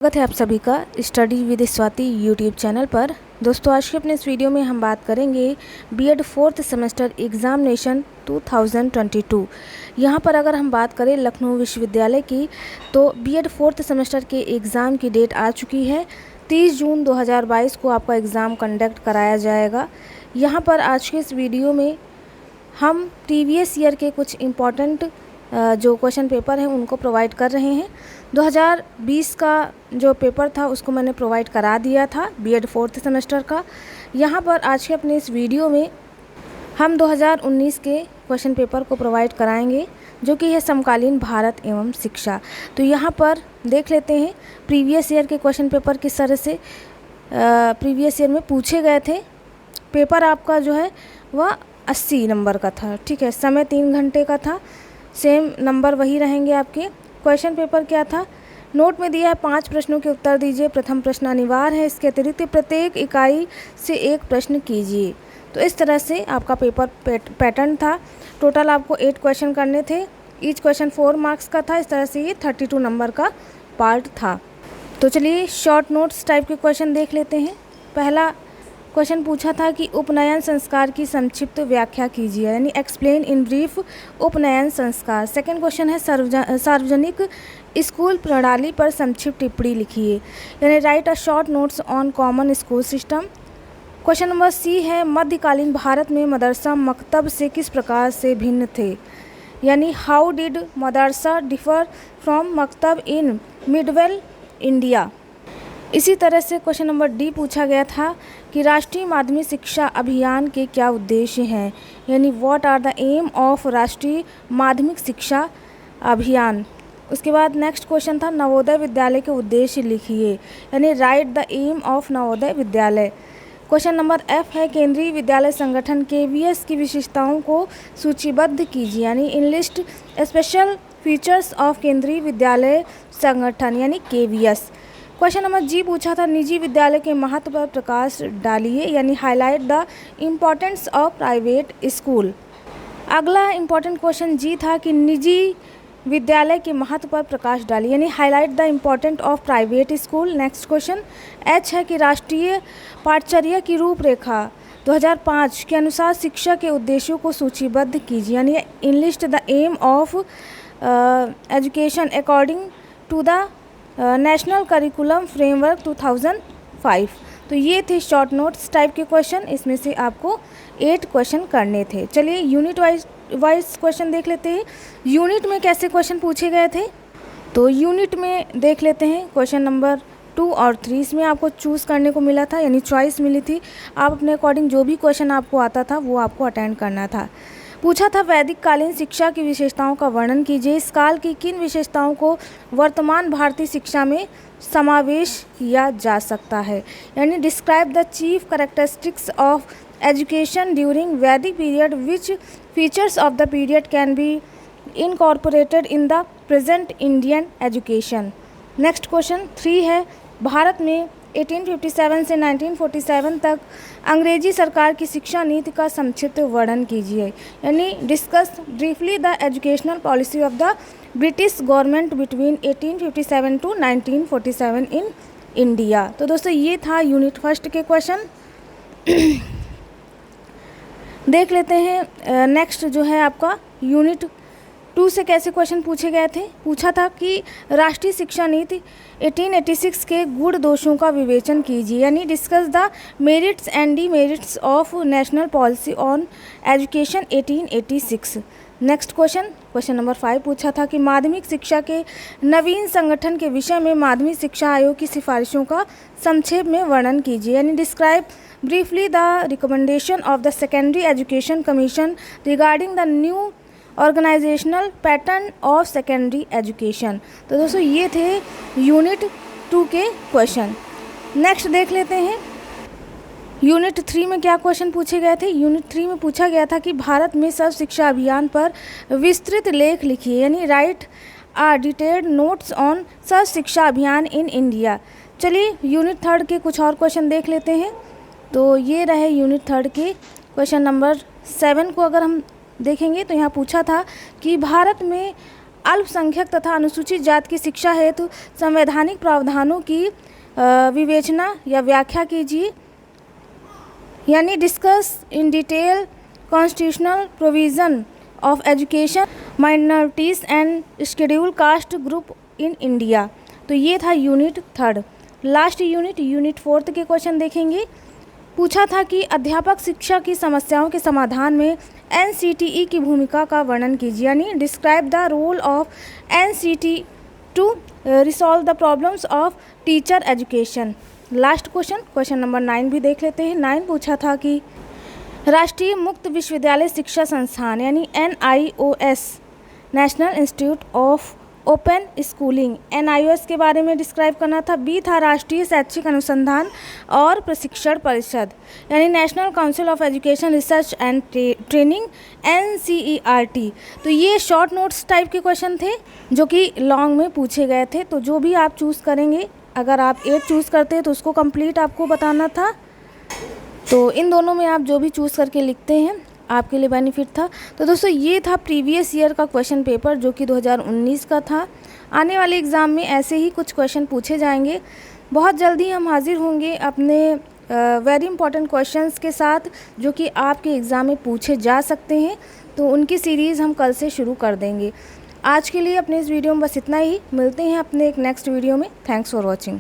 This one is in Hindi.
स्वागत है आप सभी का study with Swati YouTube channel पर। दोस्तों, आज के अपने इस वीडियो में हम बात करेंगे बीएड फोर्थ सेमेस्टर एग्ज़ामिनेशन 2022। यहाँ पर अगर हम बात करें लखनऊ विश्वविद्यालय की, तो बीएड फोर्थ सेमेस्टर के एग्ज़ाम की डेट आ चुकी है। 30 जून 2022 को आपका एग्ज़ाम कंडक्ट कराया जाएगा। यहाँ पर आज के इस वीडियो में हम प्रीवियस ईयर के कुछ इम्पॉर्टेंट जो क्वेश्चन पेपर हैं उनको प्रोवाइड कर रहे हैं। 2020 का जो पेपर था उसको मैंने प्रोवाइड करा दिया था बीएड फोर्थ सेमेस्टर का। यहाँ पर आज के अपने इस वीडियो में हम 2019 के क्वेश्चन पेपर को प्रोवाइड कराएंगे, जो कि है समकालीन भारत एवं शिक्षा। तो यहाँ पर देख लेते हैं प्रीवियस ईयर के क्वेश्चन पेपर किस तरह से प्रीवियस ईयर में पूछे गए थे। पेपर आपका जो है वह 80 नंबर का था, ठीक है। समय 3 घंटे का था, सेम नंबर वही रहेंगे आपके। क्वेश्चन पेपर क्या था, नोट में दिया है 5 प्रश्नों के उत्तर दीजिए। प्रथम प्रश्न अनिवार्य है, इसके अतिरिक्त प्रत्येक इकाई से एक प्रश्न कीजिए। तो इस तरह से आपका पेपर पैटर्न था। टोटल आपको 8 क्वेश्चन करने थे, ईच क्वेश्चन 4 मार्क्स का था। इस तरह से ये 32 नंबर का पार्ट था। तो चलिए शॉर्ट नोट्स टाइप के क्वेश्चन देख लेते हैं। पहला क्वेश्चन पूछा था कि उपनयन संस्कार की संक्षिप्त व्याख्या कीजिए, यानी एक्सप्लेन इन ब्रीफ उपनयन संस्कार। सेकंड क्वेश्चन है सार्वजनिक स्कूल प्रणाली पर संक्षिप्त टिप्पणी लिखिए, यानी write a short notes on common school system. Question number C है मध्यकालीन भारत में मदरसा मकतब से किस प्रकार से भिन्न थे, यानी हाउ डिड मदरसा डिफर फ्रॉम मकतब इन मिडवेल इंडिया। इसी तरह से क्वेश्चन नंबर डी पूछा गया था कि राष्ट्रीय माध्यमिक शिक्षा अभियान के क्या उद्देश्य हैं, यानी what are the aim of राष्ट्रीय माध्यमिक शिक्षा अभियान। उसके बाद नेक्स्ट क्वेश्चन था नवोदय विद्यालय के उद्देश्य लिखिए, यानी write the aim of Navodaya Vidyalaya. Question number F है केंद्रीय विद्यालय संगठन केवीएस की विशेषताओं को सूचीबद्ध कीजिए, यानी इनलिस्ट स्पेशल फीचर्स ऑफ केंद्रीय विद्यालय संगठन, यानी केवीएस। क्वेश्चन नंबर जी पूछा था निजी विद्यालय के महत्व पर प्रकाश डालिए, यानी highlight the importance of private school. अगला इम्पोर्टेंट क्वेश्चन जी था कि निजी विद्यालय के महत्व पर प्रकाश डालिए, यानी highlight the important of private school. Next question H है कि राष्ट्रीय पाठ्यचर्या की रूपरेखा 2005 के अनुसार शिक्षा के उद्देश्यों को सूचीबद्ध कीजिए, यानी enlist the aim of education according to the national curriculum framework 2005। तो ये थे शॉर्ट नोट्स टाइप के क्वेश्चन, इसमें से आपको 8 क्वेश्चन करने थे। चलिए यूनिट वाइज क्वेश्चन देख लेते हैं। यूनिट में कैसे क्वेश्चन पूछे गए थे, तो यूनिट में देख लेते हैं। क्वेश्चन नंबर 2 और 3 इसमें आपको चूज़ करने को मिला था, यानी चॉइस मिली थी। आप अपने अकॉर्डिंग जो भी क्वेश्चन आपको आता था वो आपको अटेंड करना था। पूछा था वैदिक कालीन शिक्षा की विशेषताओं का वर्णन कीजिए, इस काल की किन विशेषताओं को वर्तमान भारतीय शिक्षा में समावेश किया जा सकता है, यानी describe the chief characteristics of education during Vedic period which features of the period can be incorporated in the present Indian education. Next question 3 है भारत में 1857 से 1947 तक अंग्रेजी सरकार की शिक्षा नीति का संक्षिप्त वर्णन कीजिए, यानी discuss briefly the educational policy of the British government between 1857 to 1947 in India. तो दोस्तों ये था यूनिट फर्स्ट के क्वेश्चन। देख लेते हैं नेक्स्ट जो है आपका यूनिट 2 से कैसे क्वेश्चन पूछे गए थे। पूछा था कि राष्ट्रीय शिक्षा नीति 1886 के गुण दोषों का विवेचन कीजिए, यानी discuss the merits and demerits of national policy on education 1886। Next question number 5 पूछा था कि माध्यमिक शिक्षा के नवीन संगठन के विषय में माध्यमिक शिक्षा आयोग की सिफारिशों का संक्षेप में वर्णन कीजिए, यानी describe briefly the recommendation of the secondary education commission regarding the new organisational pattern of secondary education. तो दोस्तों ये थे यूनिट 2 के क्वेश्चन। नेक्स्ट देख लेते हैं यूनिट 3 में क्या क्वेश्चन पूछे गए थे। यूनिट 3 में पूछा गया था कि भारत में सर्व शिक्षा अभियान पर विस्तृत लेख लिखिए, यानी write a detailed notes on Sarva Shiksha Abhiyan in India. चलिए यूनिट 3 के कुछ और क्वेश्चन देख लेते हैं। तो ये रहे यूनिट 3 के क्वेश्चन नंबर 7 को अगर हम देखेंगे तो यहाँ पूछा था कि भारत में अल्पसंख्यक तथा अनुसूचित जाति की शिक्षा हेतु संवैधानिक प्रावधानों की विवेचना या व्याख्या कीजिए। यानी discuss in detail constitutional provision of education minorities and schedule caste group in India. तो ये था यूनिट 3। लास्ट यूनिट 4 के क्वेश्चन देखेंगे। पूछा था कि अध्यापक शिक्षा की समस्याओं के समाधान में NCTE की भूमिका का वर्णन कीजिए। यानी describe the role of NCTE to resolve the problems of teacher education. Last question number 9 भी देख लेते हैं। 9 पूछा था कि राष्ट्रीय मुक्त विश्वविद्यालय शिक्षा संस्थान यानी NIOS national institute of open schooling NIOS के बारे में डिस्क्राइब करना था। बी था राष्ट्रीय शैक्षिक अनुसंधान और प्रशिक्षण परिषद यानी national council of education research and training NCERT। तो ये शॉर्ट नोट्स टाइप के क्वेश्चन थे जो कि लॉन्ग में पूछे गए थे। तो जो भी आप चूज़ करेंगे, अगर आप 8 चूज़ करते हैं तो उसको कंप्लीट आपको बताना था। तो इन दोनों में आप जो भी चूज़ करके लिखते हैं आपके लिए बेनिफिट था। तो दोस्तों ये था प्रीवियस ईयर का क्वेश्चन पेपर जो कि 2019 का था। आने वाले एग्ज़ाम में ऐसे ही कुछ क्वेश्चन पूछे जाएंगे। बहुत जल्दी हम हाजिर होंगे अपने वेरी इंपॉर्टेंट क्वेश्चंस के साथ जो कि आपके एग्ज़ाम में पूछे जा सकते हैं। तो उनकी सीरीज़ हम कल से शुरू कर देंगे। आज के लिए अपने इस वीडियो में बस इतना ही। मिलते हैं अपने एक नेक्स्ट वीडियो में। Thanks for watching.